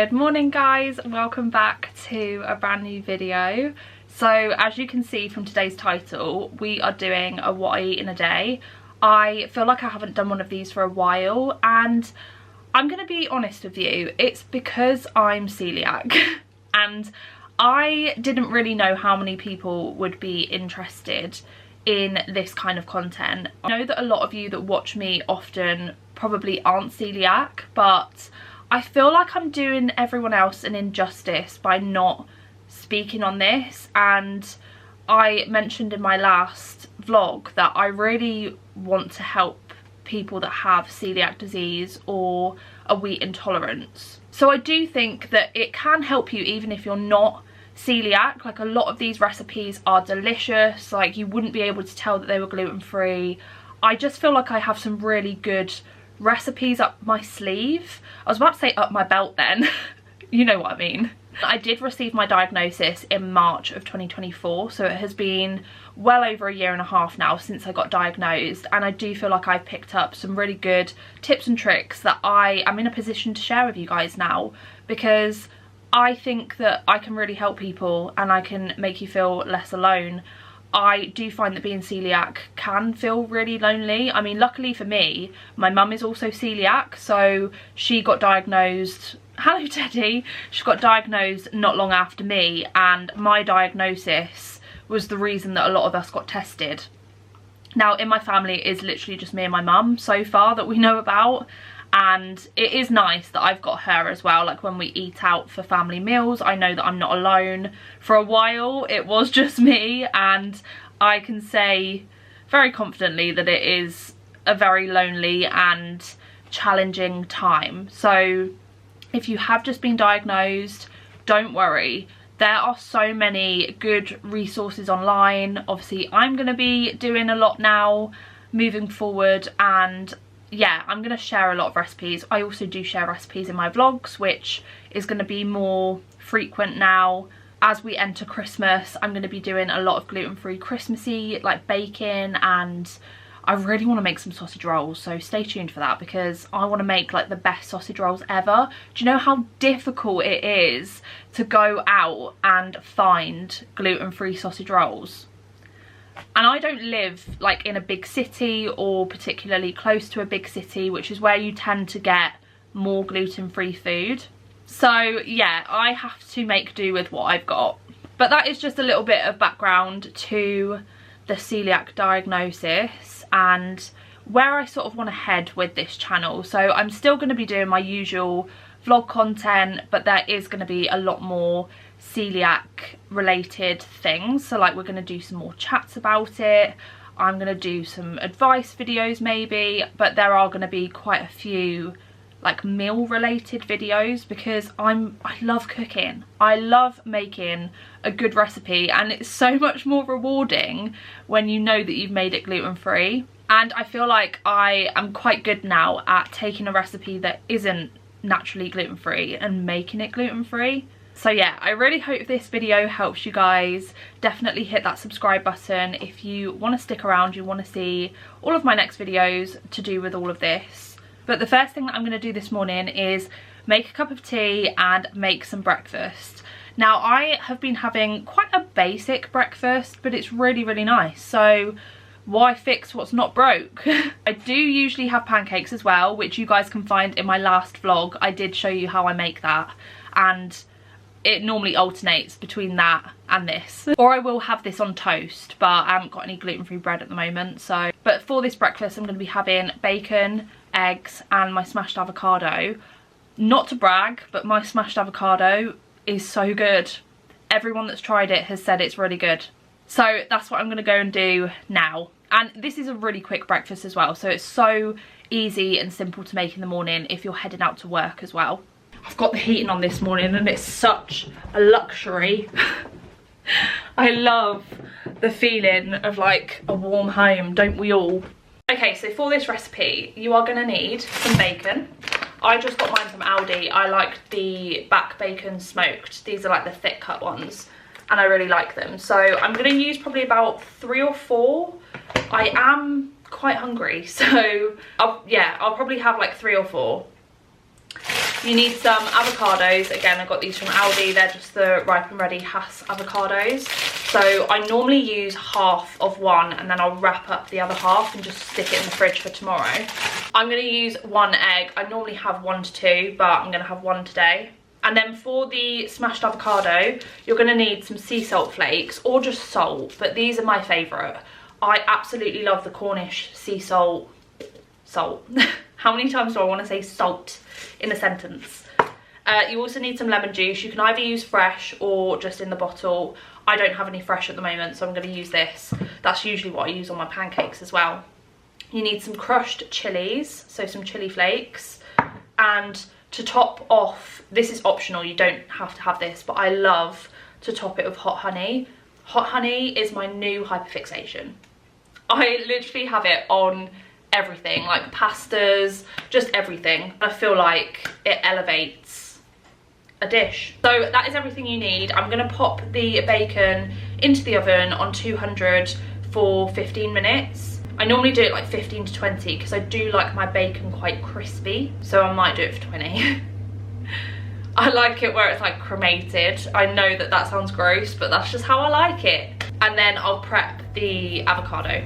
Good morning guys, welcome back to a brand new video. So as you can see from today's title, we are doing a what I eat in a day. I feel like I haven't done one of these for a while, and I'm gonna be honest with you, it's because I'm celiac and I didn't really know how many people would be interested in this kind of content. I know that a lot of you that watch me often probably aren't celiac, but I feel like I'm doing everyone else an injustice by not speaking on this. And I mentioned in my last vlog that I really want to help people that have celiac disease or a wheat intolerance. So I do think that it can help you even if you're not celiac. Like, a lot of these recipes are delicious, like you wouldn't be able to tell that they were gluten-free. I just feel like I have some really good recipes up my sleeve. I was about to say up my belt then. You know what I mean. I did receive my diagnosis in March of 2024, so it has been well over a year and a half now since I got diagnosed, and I do feel like I've picked up some really good tips and tricks that I am in a position to share with you guys now, because I think that I can really help people and I can make you feel less alone. I do find that being celiac can feel really lonely. I mean, luckily for me, my mum is also celiac, so she got diagnosed, hello Teddy, she got diagnosed not long after me, and my diagnosis was the reason that a lot of us got tested. Now, in my family, it is literally just me and my mum so far that we know about, and it is nice that I've got her as well. Like, when we eat out for family meals, I know that I'm not alone. For a while it was just me, and I can say very confidently that it is a very lonely and challenging time. So if you have just been diagnosed, don't worry. There are so many good resources online. Obviously I'm going to be doing a lot now moving forward, and yeah, I'm going to share a lot of recipes. I also do share recipes in my vlogs, which is going to be more frequent now. As we enter Christmas, I'm going to be doing a lot of gluten-free Christmassy, like baking, and I really want to make some sausage rolls, so stay tuned for that, because I want to make like the best sausage rolls ever. Do you know how difficult it is to go out and find gluten-free sausage rolls? And I don't live like in a big city or particularly close to a big city, which is where you tend to get more gluten-free food. So yeah, I have to make do with what I've got. But that is just a little bit of background to the celiac diagnosis and where I sort of want to head with this channel. So I'm still going to be doing my usual vlog content, but there is going to be a lot more celiac related things. So like, we're going to do some more chats about it. I'm going to do some advice videos maybe, but there are going to be quite a few like meal related videos, because I love cooking. I love making a good recipe, and it's so much more rewarding when you know that you've made it gluten-free. And I feel like I am quite good now at taking a recipe that isn't naturally gluten-free and making it gluten-free. So yeah, I really hope this video helps you guys. Definitely hit that subscribe button if you want to stick around, you want to see all of my next videos to do with all of this. But the first thing that I'm going to do this morning is make a cup of tea and make some breakfast. Now, I have been having quite a basic breakfast, but it's really, really nice. So why fix what's not broke? I do usually have pancakes as well, which you guys can find in my last vlog. I did show you how I make that, and it normally alternates between that and this. Or I will have this on toast, but I haven't got any gluten-free bread at the moment. So, but for this breakfast, I'm going to be having bacon, eggs, and my smashed avocado. Not to brag, but my smashed avocado is so good. Everyone that's tried it has said it's really good. So that's what I'm going to go and do now. And this is a really quick breakfast as well, so it's so easy and simple to make in the morning if you're heading out to work as well. I've got the heating on this morning and it's such a luxury. I love the feeling of like a warm home, don't we all? Okay, so for this recipe, you are gonna need some bacon. I just got mine from Aldi. I like the back bacon smoked. These are like the thick cut ones, and I really like them. So I'm gonna use probably about 3 or 4. I am quite hungry, so I'll probably have like 3 or 4. You need some avocados. Again, I got these from Aldi. They're just the ripe and ready Hass avocados. So I normally use half of one and then I'll wrap up the other half and just stick it in the fridge for tomorrow. I'm going to use 1 egg. I normally have 1 to 2, but I'm going to have 1 today. And then for the smashed avocado, you're going to need some sea salt flakes or just salt, but these are my favourite. I absolutely love the Cornish sea salt. How many times do I want to say salt in a sentence? You also need some lemon juice. You can either use fresh or just in the bottle. I don't have any fresh at the moment, so I'm going to use this. That's usually what I use on my pancakes as well. You need some crushed chilies, so some chili flakes. And to top off, this is optional, you don't have to have this, but I love to top it with hot honey. Hot honey is my new hyperfixation. I literally have it on everything, like pastas, just everything. I feel like it elevates a dish. So that is everything you need. I'm gonna pop the bacon into the oven on 200 for 15 minutes. I normally do it like 15 to 20 because I do like my bacon quite crispy, so I might do it for 20. I like it where it's like cremated. I know that that sounds gross, but that's just how I like it. And then I'll prep the avocado.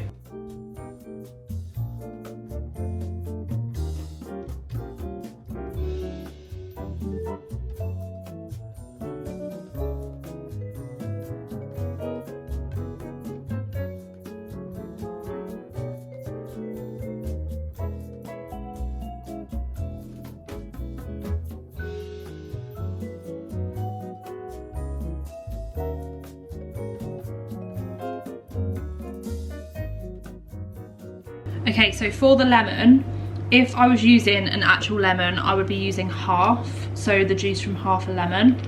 Okay, so for the lemon, if I was using an actual lemon, I would be using half, so the juice from half a lemon.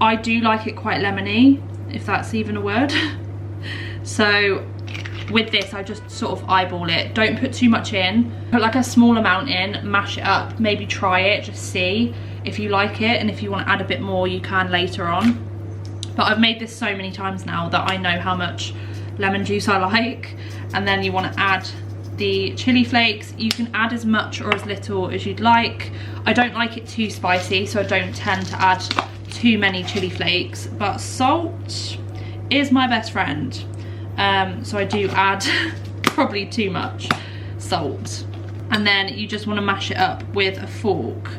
I do like it quite lemony, if that's even a word. So with this, I just sort of eyeball it. Don't put too much in. Put like a small amount in, mash it up, maybe try it, just see if you like it, and if you want to add a bit more, you can later on. But I've made this so many times now that I know how much lemon juice I like. And then you want to add the chili flakes. You can add as much or as little as you'd like. I don't like it too spicy, so I don't tend to add too many chili flakes, but salt is my best friend. So I do add probably too much salt. And then you just want to mash it up with a fork.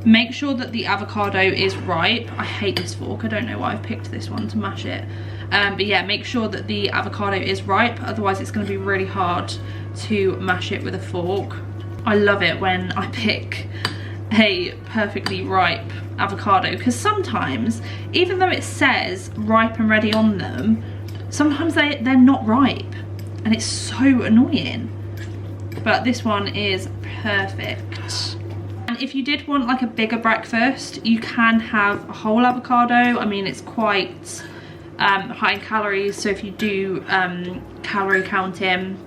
Make sure that the avocado is ripe. I hate this fork, I don't know why I've picked this one to mash it. But yeah, make sure that the avocado is ripe, otherwise it's going to be really hard to mash it with a fork. I love it when I pick a perfectly ripe avocado, because sometimes, even though it says ripe and ready on them, sometimes they're not ripe, and it's so annoying. But this one is perfect. And if you did want like a bigger breakfast, you can have a whole avocado. I mean, it's quite high in calories, so if you do calorie counting,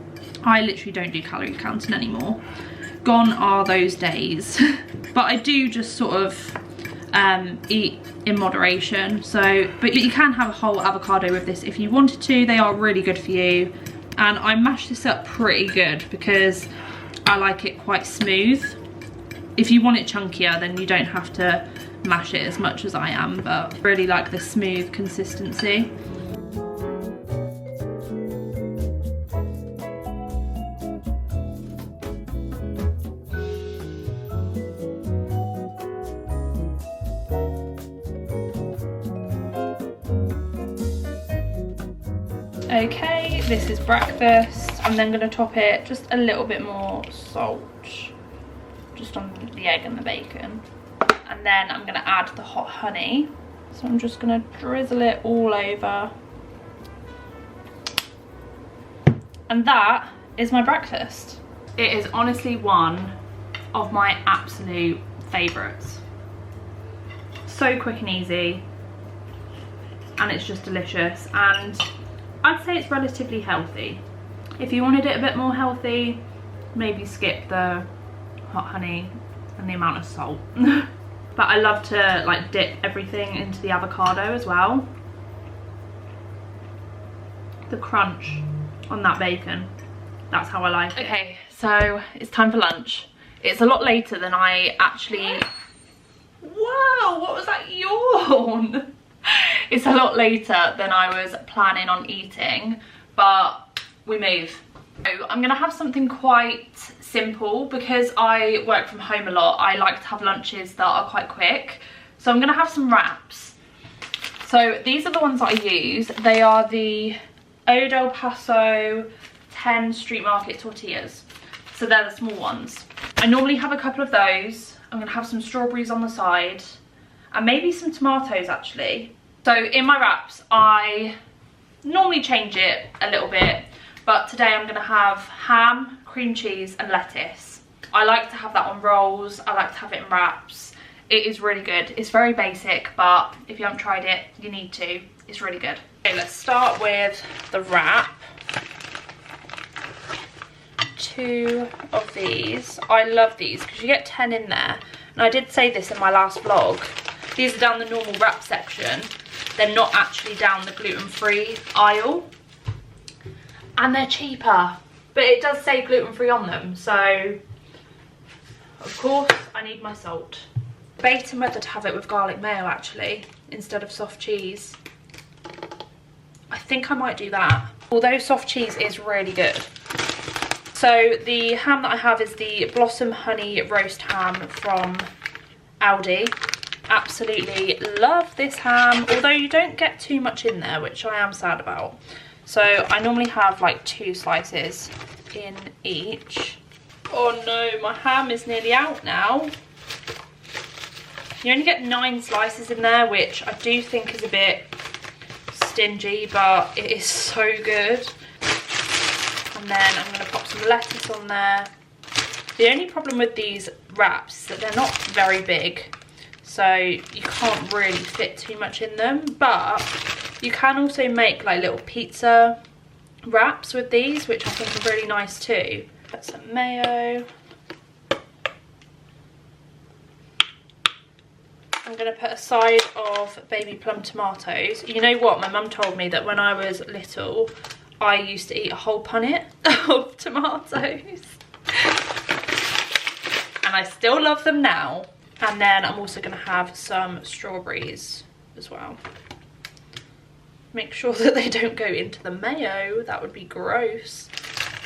I literally don't do calorie counting anymore. Gone are those days. But I do just sort of eat in moderation. So, but you can have a whole avocado with this if you wanted to. They are really good for you. And I mashed this up pretty good because I like it quite smooth. If you want it chunkier, then you don't have to mash it as much as I am, but I really like the smooth consistency. Okay, this is breakfast. I'm then going to top it just a little bit more salt, just on the egg and the bacon. And then I'm going to add the hot honey. So I'm just going to drizzle it all over. And that is my breakfast. It is honestly one of my absolute favourites. So quick and easy. And it's just delicious. And I'd say it's relatively healthy. If you wanted it a bit more healthy, maybe skip the hot honey and the amount of salt. But I love to like dip everything into the avocado as well. The crunch on that bacon, that's how I like it. Okay, so it's time for lunch. It's a lot later than I actually... Wow, what was that yawn? It's a lot later than I was planning on eating, but we move. So I'm gonna have something quite simple because I work from home a lot. I like to have lunches that are quite quick. So I'm gonna have some wraps. So these are the ones that I use. They are the Eau del Paso 10 Street Market tortillas. So they're the small ones. I normally have a couple of those. I'm gonna have some strawberries on the side and maybe some tomatoes actually. So in my wraps, I normally change it a little bit, but today I'm gonna have ham, cream cheese and lettuce. I like to have that on rolls. I like to have it in wraps. It is really good. It's very basic, but if you haven't tried it, you need to. It's really good. Okay, let's start with the wrap. 2 of these. I love these because you get 10 in there. And I did say this in my last vlog. These are down the normal wrap section. They're not actually down the gluten-free aisle. And they're cheaper. But it does say gluten-free on them. So, of course, I need my salt. Debating whether to have it with garlic mayo actually, instead of soft cheese. I think I might do that. Although soft cheese is really good. So the ham that I have is the Blossom Honey Roast Ham from Aldi. Absolutely love this ham, although you don't get too much in there, which I am sad about. So I normally have like 2 slices in each. Oh no, my ham is nearly out now. You only get 9 slices in there, which I do think is a bit stingy, but it is so good. And then I'm going to pop some lettuce on there. The only problem with these wraps is that they're not very big, so you can't really fit too much in them, but you can also make like little pizza wraps with these, which I think are really nice too. Put some mayo. I'm going to put a side of baby plum tomatoes. You know what, my mum told me that when I was little I used to eat a whole punnet of tomatoes. And I still love them now. And then I'm also going to have some strawberries as well. Make sure that they don't go into the mayo. That would be gross.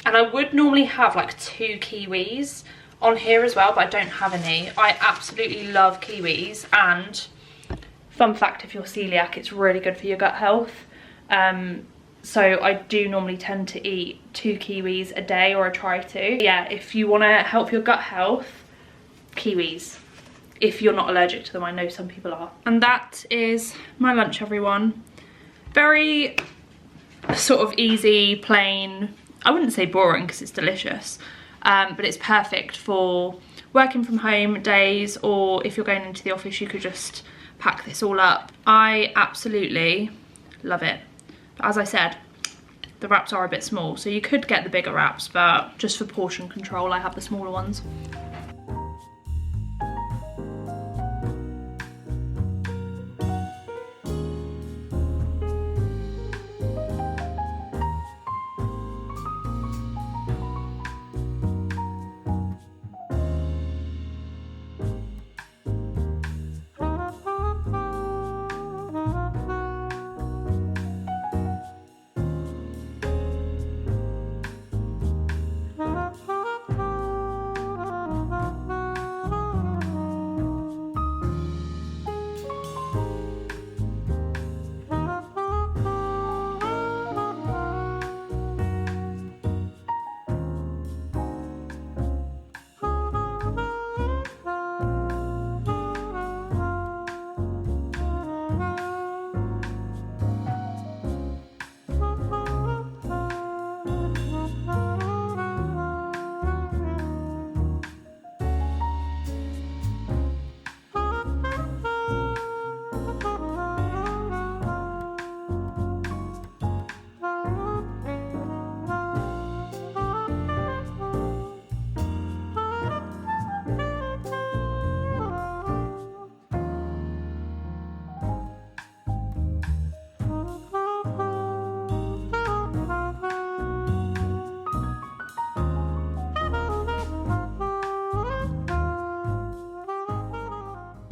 And I would normally have like 2 kiwis on here as well, but I don't have any. I absolutely love kiwis. And fun fact, if you're celiac, it's really good for your gut health. So I do normally tend to eat 2 kiwis a day, or I try to. Yeah, if you want to help your gut health, kiwis. If you're not allergic to them, I know some people are. And that is my lunch, everyone. Very sort of easy, plain. I wouldn't say boring because it's delicious, but it's perfect for working from home days, or if you're going into the office, you could just pack this all up. I absolutely love it. As I said, the wraps are a bit small, so you could get the bigger wraps, but just for portion control, I have the smaller ones.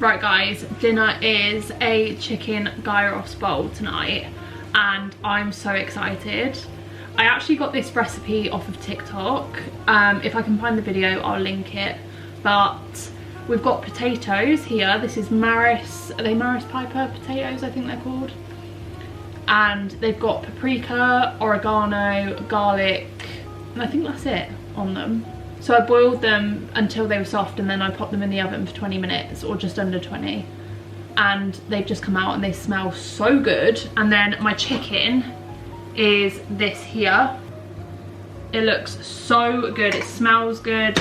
Right guys, dinner is a chicken gyros bowl tonight and I'm so excited. I actually got this recipe off of TikTok. If I can find the video, I'll link it. But we've got potatoes here. This is Maris, are they Maris Piper potatoes, I think they're called. And they've got paprika, oregano, garlic, and I think that's it on them. So I boiled them until they were soft and then I popped them in the oven for 20 minutes or just under 20. And they've just come out and they smell so good. And then my chicken is this here. It looks so good, it smells good.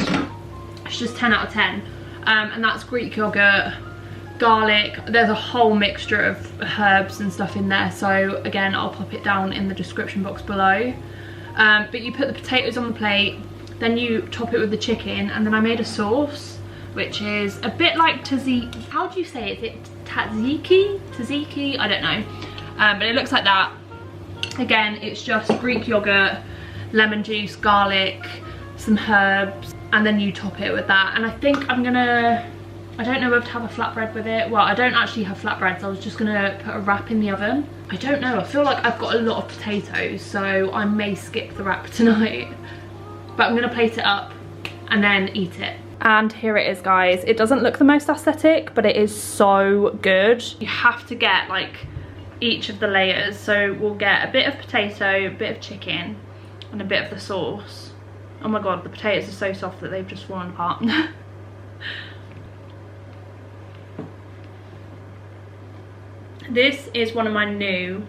It's just 10 out of 10. And that's Greek yogurt, garlic, there's a whole mixture of herbs and stuff in there. So again, I'll pop it down in the description box below. But you put the potatoes on the plate, then you top it with the chicken, and then I made a sauce which is a bit like tzatziki. How do you say it? Is it tzatziki? Tzatziki? I don't know. But it looks like that. Again, it's just Greek yogurt, lemon juice, garlic, some herbs, and then you top it with that. And I think I'm gonna, I don't know whether to have a flatbread with it. Well, I don't actually have flatbreads. I was just gonna put a wrap in the oven. I don't know, I feel like I've got a lot of potatoes, so I may skip the wrap tonight. But I'm gonna plate it up and then eat it. And here it is guys. It doesn't look the most aesthetic, but it is so good. You have to get like each of the layers. So we'll get a bit of potato, a bit of chicken, and a bit of the sauce. Oh my god, the potatoes are so soft that they've just fallen apart. This is one of my new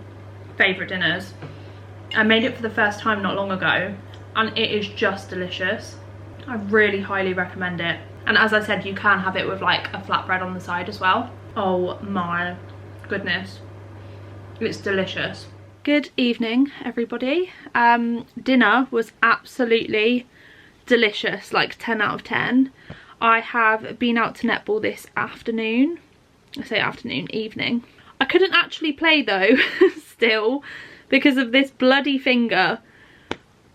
favourite dinners. I made it for the first time not long ago and it is just delicious. I really highly recommend it. And as I said, you can have it with like a flatbread on the side as well. Oh my goodness, it's delicious. Good evening everybody. Dinner was absolutely delicious, like 10 out of 10. I have been out to netball this afternoon. I say afternoon, evening. I couldn't actually play though still because of this bloody finger.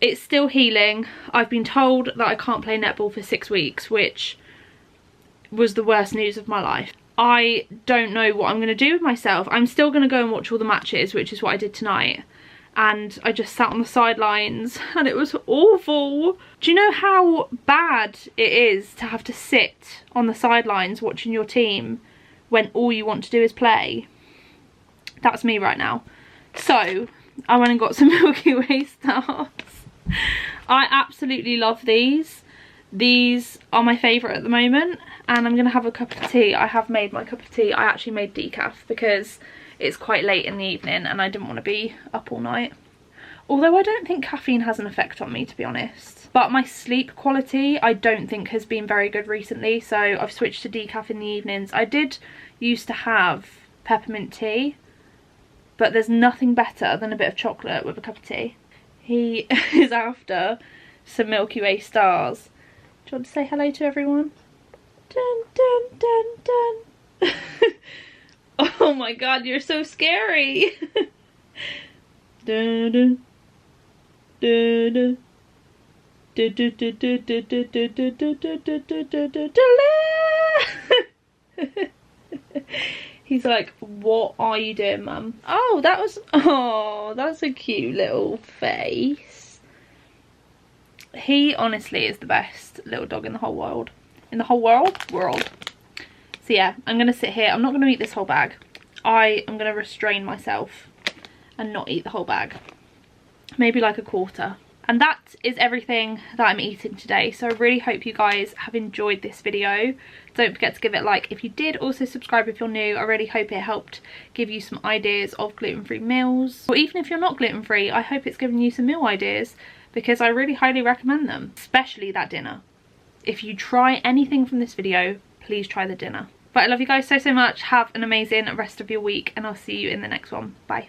It's still healing. I've been told that I can't play netball for 6 weeks, which was the worst news of my life. I don't know what I'm going to do with myself. I'm still going to go and watch all the matches, which is what I did tonight. And I just sat on the sidelines and it was awful. Do you know how bad it is to have to sit on the sidelines watching your team when all you want to do is play? That's me right now. So I went and got some Milky Way stars. I absolutely love these. These are my favourite at the moment and I'm going to have a cup of tea. I have made my cup of tea. I actually made decaf because it's quite late in the evening and I didn't want to be up all night. Although I don't think caffeine has an effect on me, to be honest. But my sleep quality I don't think has been very good recently, so I've switched to decaf in the evenings. I did used to have peppermint tea, but there's nothing better than a bit of chocolate with a cup of tea. He is after some Milky Way stars. Do you want to say hello to everyone? Dun dun dun dun. Oh my god, you're so scary. Dun dun dun dun. He's like, what are you doing, mum? Oh, that was, oh, that's a cute little face. He honestly is the best little dog in the whole world. In the whole world? So yeah, I'm going to sit here. I'm not going to eat this whole bag. I am going to restrain myself and not eat the whole bag. Maybe like a quarter. And that is everything that I'm eating today. So I really hope you guys have enjoyed this video. Don't forget to give it a like if you did. Also subscribe if you're new. I really hope it helped give you some ideas of gluten-free meals. Or even if you're not gluten-free, I hope it's given you some meal ideas because I really highly recommend them. Especially that dinner. If you try anything from this video, please try the dinner. But I love you guys so much. Have an amazing rest of your week and I'll see you in the next one. Bye.